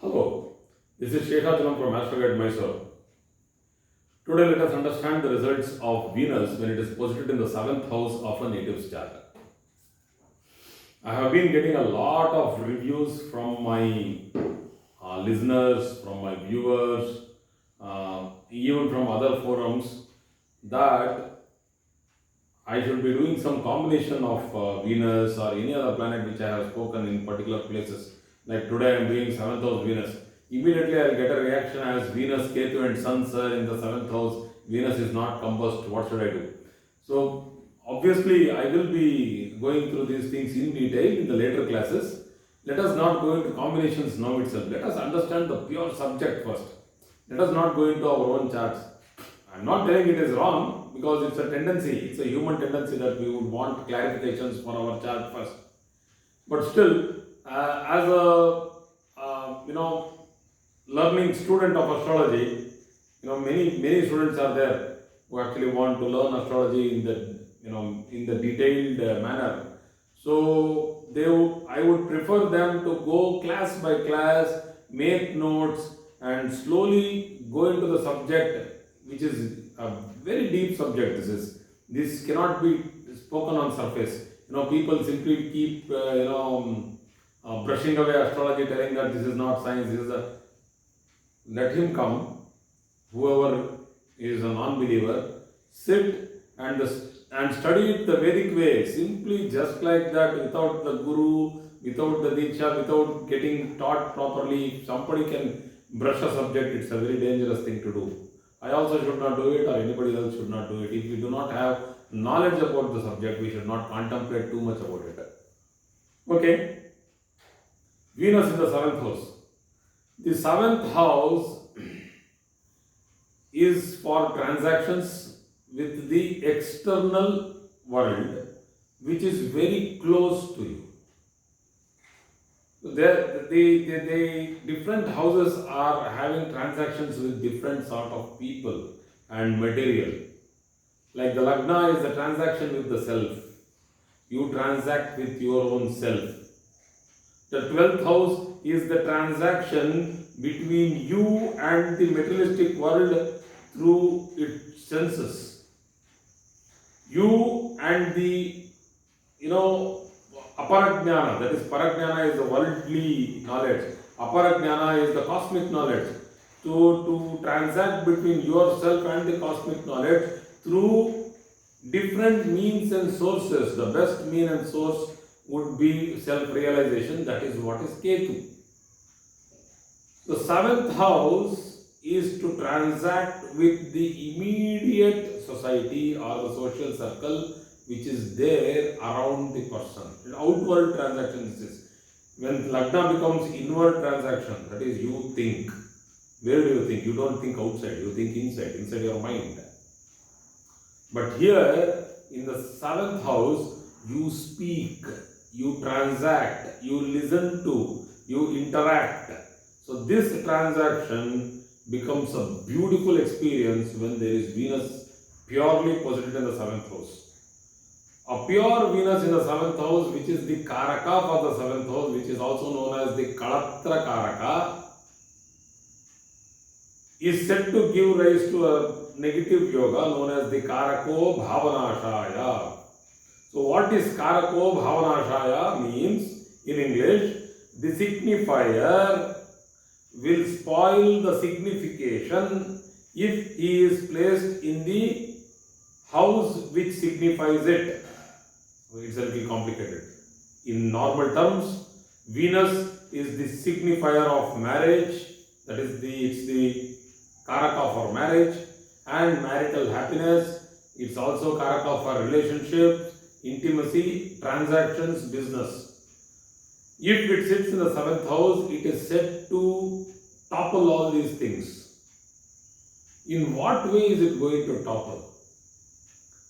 Hello, this is Shekhachalam from Astroguide Mysore. Today let us understand the results of Venus when it is posited in the 7th house of a native's chart. I have been getting a lot of reviews from my listeners, from my viewers, even from other forums that I should be doing some combination of Venus or any other planet which I have spoken in particular places. Like today I am doing 7th house Venus. Immediately I will get a reaction as Venus, Ketu and Sun sir in the 7th house. Venus is not combust. What should I do? So obviously I will be going through these things in detail in the later classes. Let us not go into combinations now itself. Let us understand the pure subject first. Let us not go into our own charts. I am not telling it is wrong because it's a tendency, it's a human tendency that we would want clarifications for our chart first. But still, as a learning student of astrology, many students are there who actually want to learn astrology in the detailed manner. So I would prefer them to go class by class, make notes, and slowly go into the subject, which is a very deep subject. This cannot be spoken on surface. People simply keep brushing away astrology, telling that this is not science. Let him come, whoever is a non-believer, sit and study it the Vedic way, simply just like that, without the guru, without the diksha, without getting taught properly. If somebody can brush a subject, it's a very dangerous thing to do. I also should not do it, or anybody else should not do it. If we do not have knowledge about the subject, we should not contemplate too much about it. Okay, Venus in the 7th house. The 7th house is for transactions with the external world, which is very close to you. The different houses are having transactions with different sort of people and material. Like the Lagna is a transaction with the self. You transact with your own self. The 12th house is the transaction between you and the materialistic world through its senses. You and the, aparajnana, that is parajnana is the worldly knowledge. Aparajnana is the cosmic knowledge. To transact between yourself and the cosmic knowledge through different means and sources. The best mean and source would be self-realization. That is what is Ketu. The 7th house is to transact with the immediate society or the social circle which is there around the person. An outward transaction is when Lagna becomes inward transaction, that is you think. Where do you think? You don't think outside, you think inside your mind. But here in the 7th house, you speak, you transact, you listen to, you interact. So this transaction becomes a beautiful experience when there is Venus purely posited in the 7th house. A pure Venus in the 7th house, which is the Karaka for the 7th house, which is also known as the Kalatra Karaka, is said to give rise to a negative yoga known as the Karako Bhavanashaya. So what is Karako Bhavanashaya means in English? The signifier will spoil the signification if he is placed in the house which signifies it. It's a little complicated. In normal terms, Venus is the signifier of marriage, that is it's the Karaka for marriage and marital happiness. It's also Karaka for relationships, intimacy, transactions, business. If it sits in the 7th house, it is said to topple all these things. In what way is it going to topple?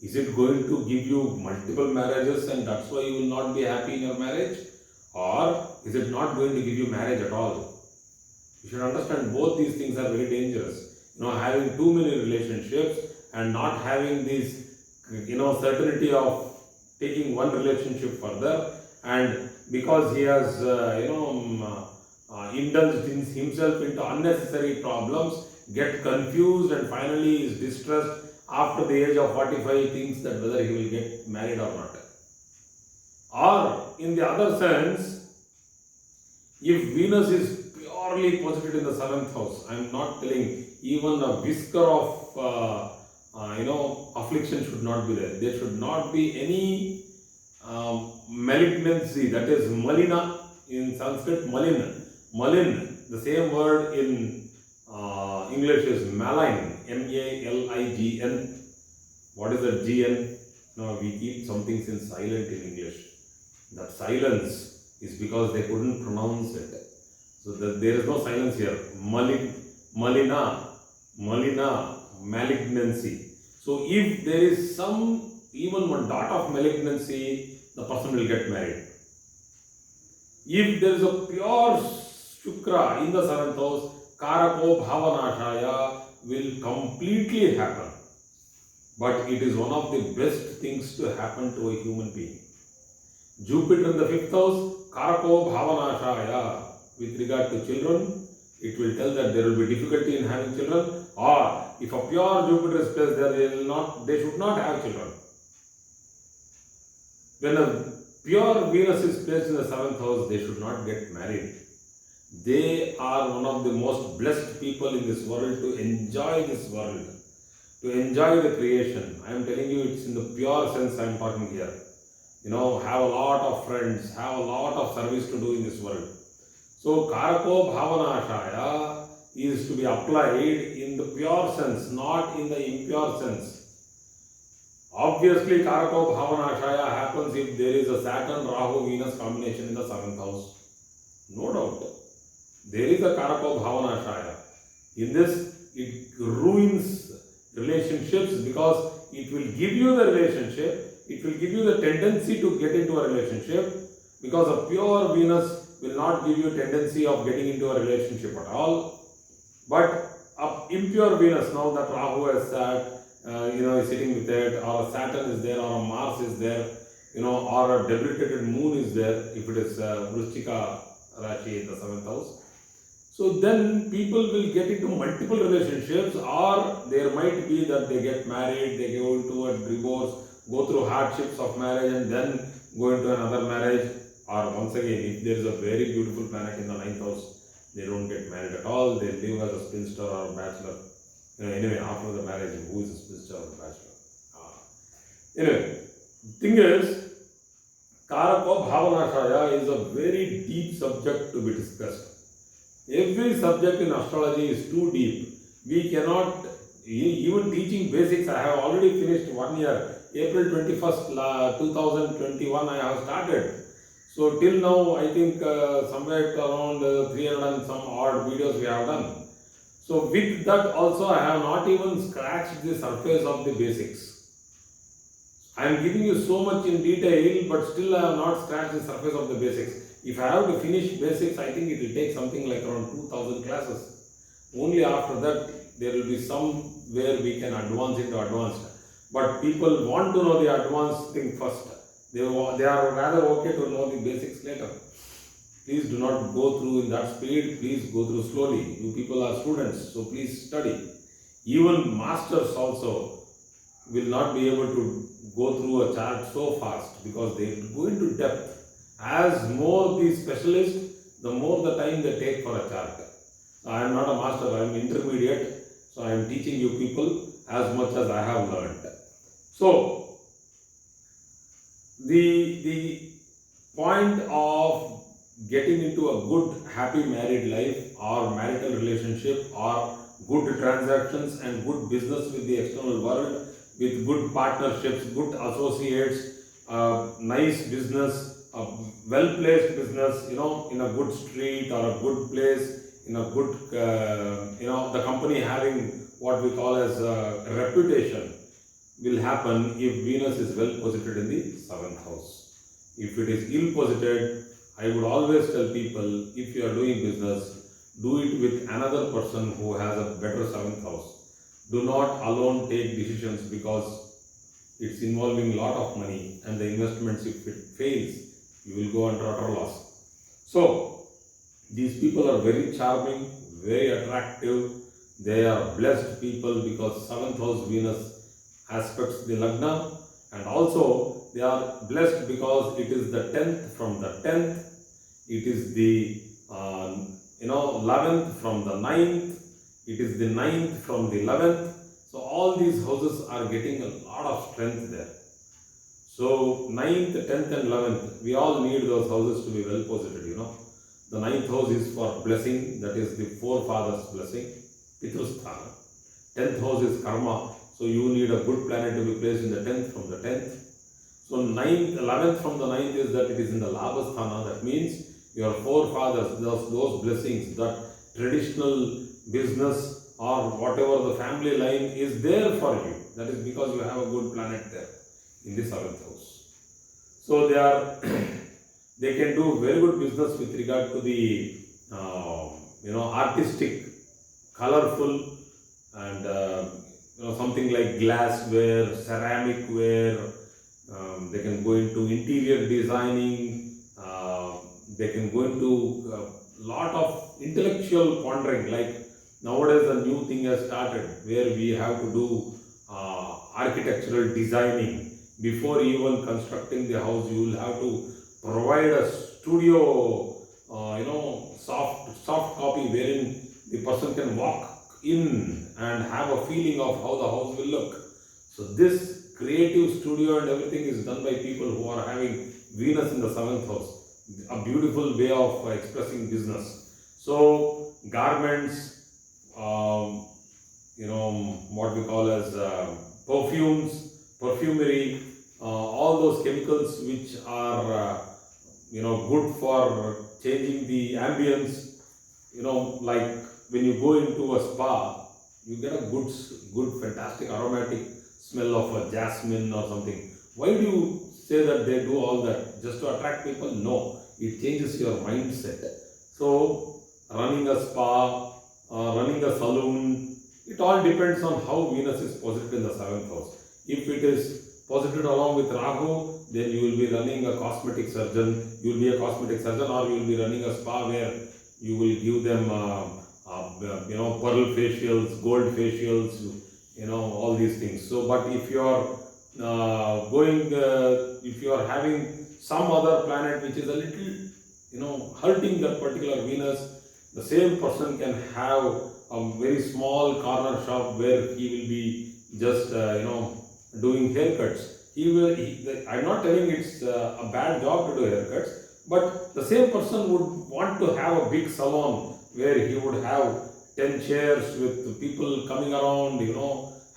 Is it going to give you multiple marriages and that's why you will not be happy in your marriage? Or is it not going to give you marriage at all? You should understand both these things are very dangerous. Having too many relationships and not having this, certainty of taking one relationship further, and because he has, indulged in himself into unnecessary problems, get confused, and finally is distressed after the age of 45, thinks that whether he will get married or not. Or in the other sense, if Venus is purely posited in the 7th house, I am not telling, even a whisker of affliction should not be there. There should not be any malignancy, that is malina in Sanskrit, malin. Malin, the same word in English is malign, M-A-L-I-G-N. What is that GN? Now we keep some things in silent in English. That silence is because they couldn't pronounce it. So there is no silence here. Malina, malignancy. So if there is even one dot of malignancy, the person will get married. If there is a pure Shukra in the 7th house, Karako Bhavanashaya will completely happen. But it is one of the best things to happen to a human being. Jupiter in the 5th house, Karako Bhavanashaya. With regard to children, it will tell that there will be difficulty in having children, or if a pure Jupiter is placed there, they should not have children. When a pure Venus is placed in the 7th house, they should not get married. They are one of the most blessed people in this world to enjoy this world, to enjoy the creation. I am telling you, it's in the pure sense I am talking here. Have a lot of friends, have a lot of service to do in this world. So, Karako Bhavanashaya is to be applied in the pure sense, not in the impure sense. Obviously, Karako Bhavanashaya happens if there is a Saturn, Rahu, Venus combination in the 7th house. No doubt. There is a Karako Bhavanashaya. In this, it ruins relationships because it will give you the relationship, it will give you the tendency to get into a relationship, because a pure Venus will not give you a tendency of getting into a relationship at all. But a impure Venus, now that Rahu has sat, is sitting with it, or a Saturn is there, or a Mars is there, or a debilitated moon is there, if it is Vrishchika Rashi in the 7th house. So then people will get into multiple relationships, or there might be that they get married, they go into a divorce, go through hardships of marriage, and then go into another marriage. Or once again, if there is a very beautiful planet in the 9th house, they don't get married at all, they live as a spinster or a bachelor. Anyway, after the marriage, who is a spinster or a bachelor? Anyway, thing is, Karako Bhavanashaya is a very deep subject to be discussed. Every subject in astrology is too deep. We cannot, even teaching basics, I have already finished 1 year. April 21st, 2021, I have started. So till now, I think somewhere around 300 and some odd videos we have done. So with that also, I have not even scratched the surface of the basics. I am giving you so much in detail, but still I have not scratched the surface of the basics. If I have to finish basics, I think it will take something like around 2000 classes. Only after that, there will be some where we can advance into advanced. But people want to know the advanced thing first. They are rather okay to know the basics later. Please do not go through in that speed. Please go through slowly. You people are students, so please study. Even masters also will not be able to go through a chart so fast because they go into depth. As more the specialist, the more the time they take for a chart. I am not a master, I am intermediate. So I am teaching you people as much as I have learned. So, the point of getting into a good happy married life or marital relationship or good transactions and good business with the external world, with good partnerships, good associates, nice business, a well-placed business, in a good street or a good place, in a good, the company having what we call as a reputation will happen if Venus is well posited in the 7th house. If it is ill posited, I would always tell people, if you are doing business, do it with another person who has a better 7th house. Do not alone take decisions because it's involving a lot of money, and the investments, if it fails, you will go under utter loss. So, These people are very charming, very attractive. They are blessed people because seventh house Venus aspects the Lagna, and also they are blessed because it is the 10th from the 10th, it is the 11th from the 9th, it is the 9th from the 11th. So all these houses are getting a lot of strength there. So 9th, 10th and 11th, we all need those houses to be well posited. The 9th house is for blessing, that is the forefathers blessing, Pitrusthana. 10th house is karma, so you need a good planet to be placed in the 10th from the 10th. So 9th, 11th from the 9th is that it is in the Labhasthana, that means your forefathers, those blessings, that traditional business or whatever the family line is there for you. That is because you have a good planet there in the 7th house. So they can do very good business with regard to the artistic, colorful, and something like glassware, ceramic ware. They can go into interior designing. They can go into a lot of intellectual pondering. Like nowadays, a new thing has started where we have to do architectural designing. Before even constructing the house, you will have to provide a studio, soft copy wherein the person can walk in and have a feeling of how the house will look. So this creative studio and everything is done by people who are having Venus in the 7th house. A beautiful way of expressing business. So garments, what we call as perfumes, perfumery, all those chemicals which are good for changing the ambience. Like when you go into a spa, you get a good fantastic aromatic smell of a jasmine or something. Why do you say that they do all that? Just to attract people? No, it changes your mindset. So running a spa, running a saloon, it all depends on how Venus is posited in the 7th house. If it is posited along with Rahu, then you will be running a cosmetic surgeon. You will be a cosmetic surgeon, or you will be running a spa where you will give them pearl facials, gold facials, all these things. So, but if you are if you are having some other planet which is a little, hurting that particular Venus, the same person can have a very small corner shop where he will be just, doing haircuts. I'm not telling it's a bad job to do haircuts, but the same person would want to have a big salon where he would have 10 chairs with people coming around,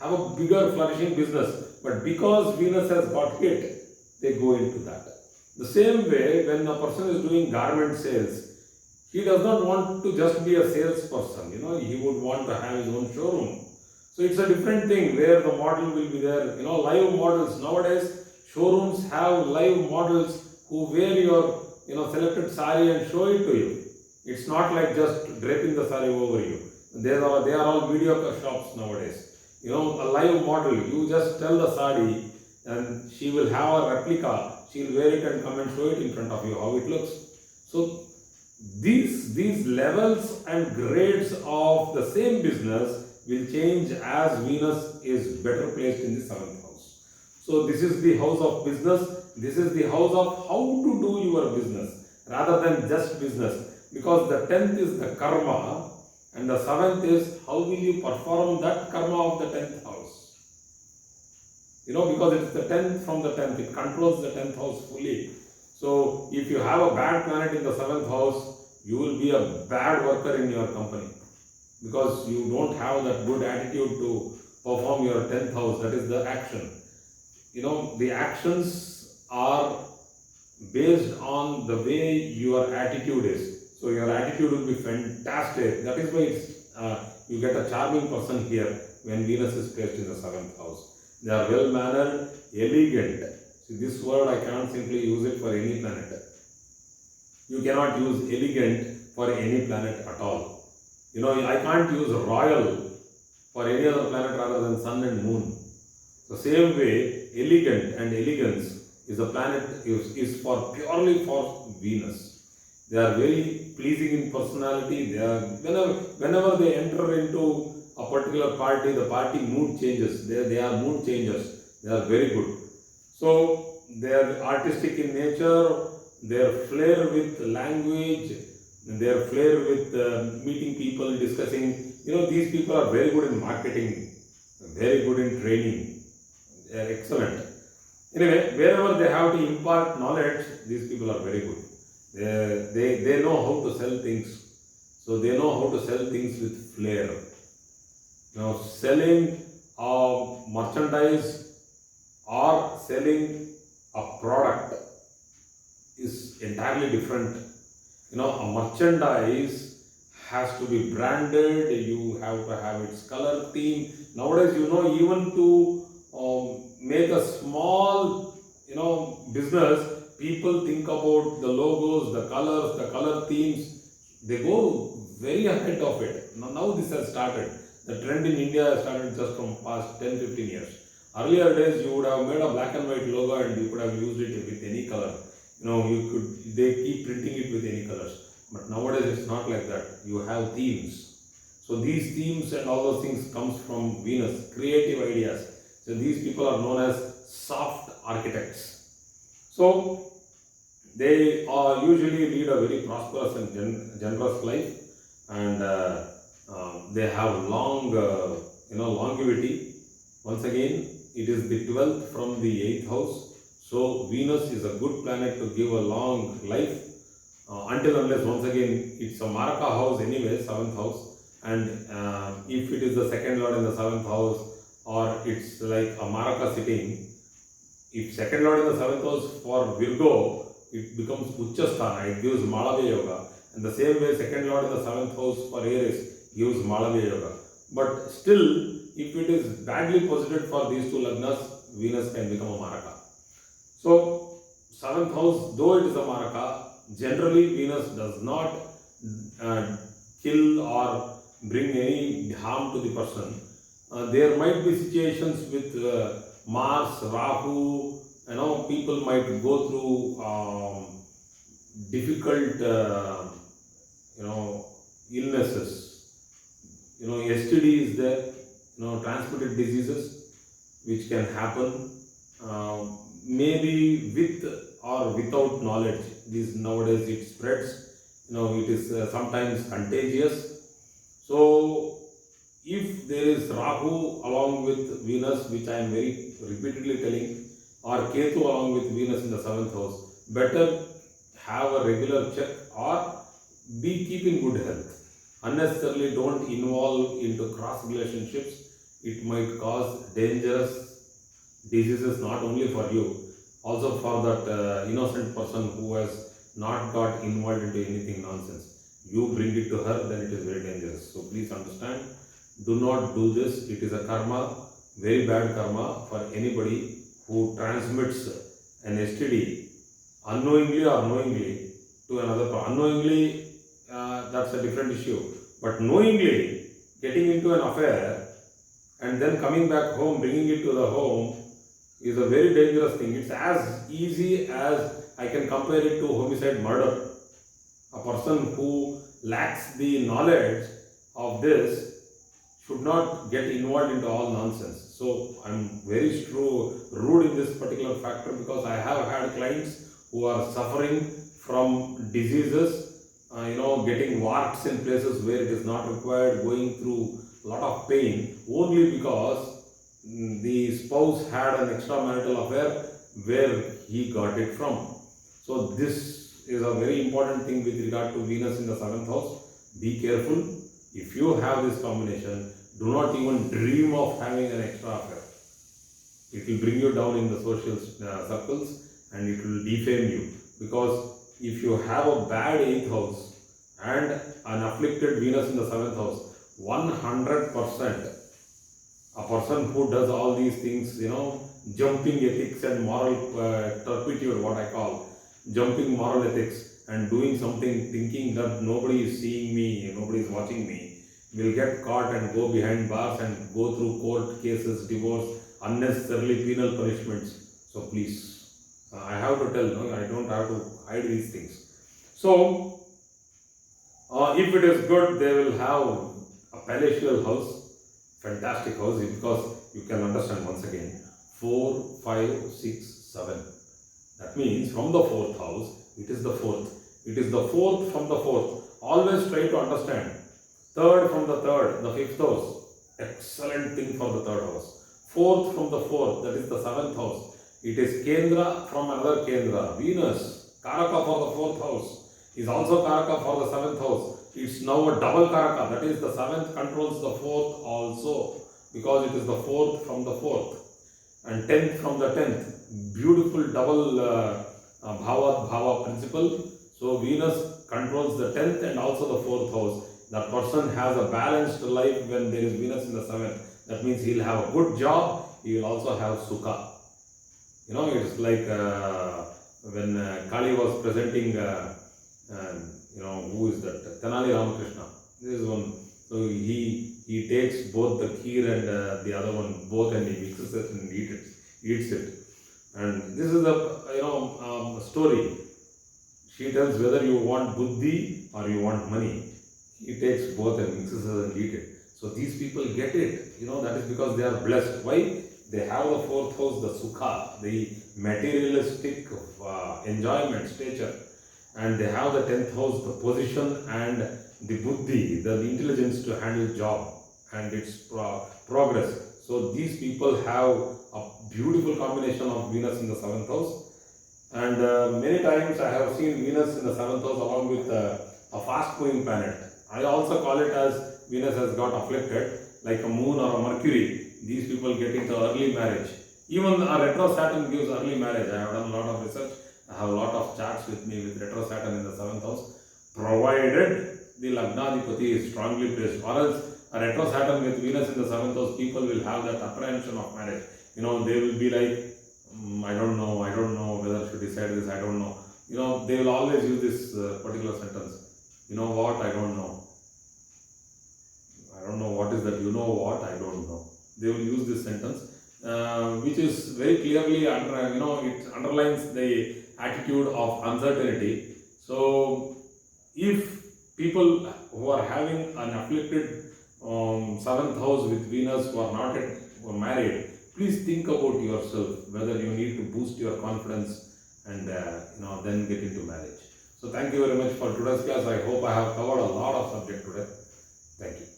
have a bigger flourishing business. But because Venus has got hit, they go into that. The same way, when a person is doing garment sales, he does not want to just be a salesperson, he would want to have his own showroom. So it's a different thing where the model will be there, live models. Nowadays, showrooms have live models who wear your, selected sari and show it to you. It's not like just draping the sari over you. They are all mediocre shops nowadays. A live model, you just tell the sari and she will have a replica. She will wear it and come and show it in front of you how it looks. So these levels and grades of the same business will change as Venus is better placed in the 7th house. So this is the house of business. This is the house of how to do your business rather than just business, because the 10th is the karma and the 7th is how will you perform that karma of the 10th house. Because it's the 10th from the 10th, it controls the 10th house fully. So if you have a bad planet in the 7th house, you will be a bad worker in your company, because you don't have that good attitude to perform your 10th house, that is the action. The actions are based on the way your attitude is. So your attitude will be fantastic. That is why you get a charming person here when Venus is placed in the 7th house. They are well mannered, elegant. See, this word I cannot simply use it for any planet. You cannot use elegant for any planet at all. I can't use royal for any other planet rather than sun and moon. The same way, elegant and elegance is a planet is for purely for Venus. They are very pleasing in personality. They are whenever they enter into a particular party, the party mood changes. They are mood changers. They are very good. So they are artistic in nature. Their flair with language, their flair with meeting people, discussing. These people are very good in marketing, very good in training. They are excellent. Anyway, wherever they have to impart knowledge, these people are very good. They know how to sell things. So they know how to sell things with flair. Now, selling merchandise or selling a product is entirely different. A merchandise has to be branded, you have to have its color theme. Nowadays, even to make a small, business, people think about the logos, the colors, the color themes. They go very ahead of it. Now this has started. The trend in India has started just from past 10-15 years. Earlier days, you would have made a black and white logo and you could have used it with any color. They keep printing it with any colors. But nowadays it's not like that. You have themes. So these themes and all those things comes from Venus, creative ideas. So these people are known as soft architects. So they usually lead a very prosperous and generous life, and they have long, longevity. Once again, it is the 12th from the 8th house. So Venus is a good planet to give a long life, until unless once again it's a Maraka house anyway, 7th house, and if it is the second lord in the 7th house, or it's like a Maraka sitting, if second lord in the 7th house for Virgo, it becomes Uchasthana, it gives Malavya Yoga, and the same way second lord in the 7th house for Aries gives Malavya Yoga. But still, if it is badly posited for these two lagnas, Venus can become a Maraka. So, 7th house, though it is a Maraka, generally Venus does not kill or bring any harm to the person. There might be situations with Mars, Rahu, people might go through difficult, illnesses. STD is there, transmitted diseases which can happen. Maybe with or without knowledge. This nowadays it spreads. It is sometimes contagious. So if there is Rahu along with Venus, which I am very repeatedly telling, or Ketu along with Venus in the 7th house, better have a regular check or keep in good health. Unnecessarily don't involve into cross relationships. It might cause dangerous diseases not only for you, also for that innocent person who has not got involved into anything nonsense. You bring it to her, then it is very dangerous. So please understand, do not do this. It is a karma, very bad karma for anybody who transmits an STD unknowingly or knowingly to another person. Unknowingly, that's a different issue. But knowingly, getting into an affair and then coming back home, bringing it to the home, is a very dangerous thing. It's as easy as I can compare it to homicide murder. A person who lacks the knowledge of this should not get involved into all nonsense. So I'm very rude in this particular factor, because I have had clients who are suffering from diseases, getting warts in places where it is not required, going through a lot of pain, only because the spouse had an extramarital affair where he got it from. So this is a very important thing with regard to Venus in the 7th house. Be careful. If you have this combination, do not even dream of having an extra affair. It will bring you down in the social circles and it will defame you. Because if you have a bad 8th house and an afflicted Venus in the 7th house, 100%, a person who does all these things, jumping ethics and moral turpitude, what I call, jumping moral ethics and doing something thinking that nobody is seeing me, nobody is watching me, will get caught and go behind bars and go through court cases, divorce, unnecessarily penal punishments. So please, I have to tell, I don't have to hide these things. So, if it is good, they will have a palatial house, fantastic house, because you can understand once again 4, 5, 6, 7. That means from the fourth house, it is the fourth. It is the fourth from the fourth. Always try to understand. Third from the third, the fifth house. Excellent thing for the third house. Fourth from the fourth, that is the seventh house. It is Kendra from another Kendra. Venus, Karaka for the fourth house, is also Karaka for the seventh house. It's now a double Karaka, that is the seventh controls the fourth also, because it is the fourth from the fourth and 10th from the 10th. Beautiful double Bhava principle. So Venus controls the 10th and also the 4th house. The person has a balanced life when there is Venus in the 7th. That means he will have a good job, he will also have Sukha. You know, it's like when Kali was presenting, who is that? Tenali Ramakrishna. This is one. So he takes both the kheer and the other one, both, and he mixes it and eats it. And this is a story. She tells whether you want buddhi or you want money. He takes both and mixes it and eats it. So these people get it. That is because they are blessed. Why? They have the fourth house, the sukha, the materialistic enjoyment, stature. And they have the 10th house, the position and the buddhi, the intelligence to handle job and its progress. So these people have a beautiful combination of Venus in the 7th house. And many times I have seen Venus in the 7th house along with a fast moving planet. I also call it as Venus has got afflicted, like a moon or a Mercury. These people get into early marriage. Even a retro Saturn gives early marriage. I have done a lot of research. I have a lot of charts with me with retro Saturn in the 7th house, provided the Lagnadipati is strongly placed. Or else a retro Saturn with Venus in the 7th house, people will have that apprehension of marriage. They will be like, I don't know whether I should decide this, I don't know. They will always use this particular sentence. You know what, I don't know. I don't know what is that, you know what, I don't know. They will use this sentence, which is very clearly, it underlines the attitude of uncertainty. So, if people who are having an afflicted 7th house with Venus who are not yet married, please think about yourself whether you need to boost your confidence and then get into marriage. So thank you very much for today's class. I hope I have covered a lot of subject today. Thank you.